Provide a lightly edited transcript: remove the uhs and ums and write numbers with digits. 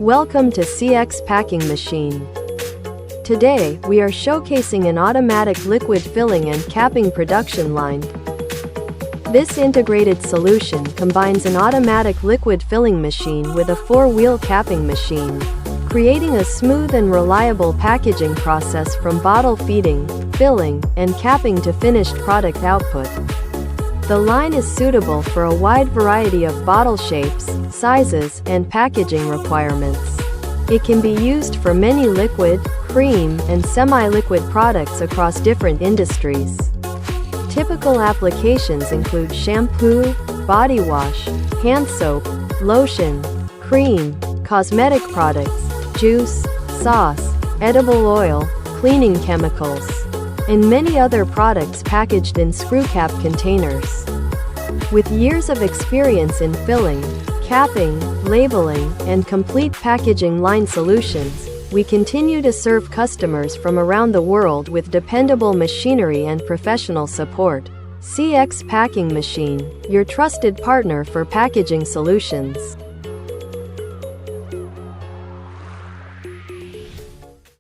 Welcome to CX Packing Machine. Today, we are showcasing an automatic liquid filling and capping production line. This integrated solution combines an automatic liquid filling machine with a four-wheel capping machine, creating a smooth and reliable packaging process from bottle feeding, filling, and capping to finished product output. The line is suitable for a wide variety of bottle shapes, sizes, and packaging requirements. It can be used for many liquid, cream, and semi-liquid products across different industries. Typical applications include shampoo, body wash, hand soap, lotion, cream, cosmetic products, juice, sauce, edible oil, cleaning chemicals, and many other products packaged in screw cap containers. With years of experience in filling, capping, labeling, and complete packaging line solutions, we continue to serve customers from around the world with dependable machinery and professional support. CX Packing Machine, your trusted partner for packaging solutions.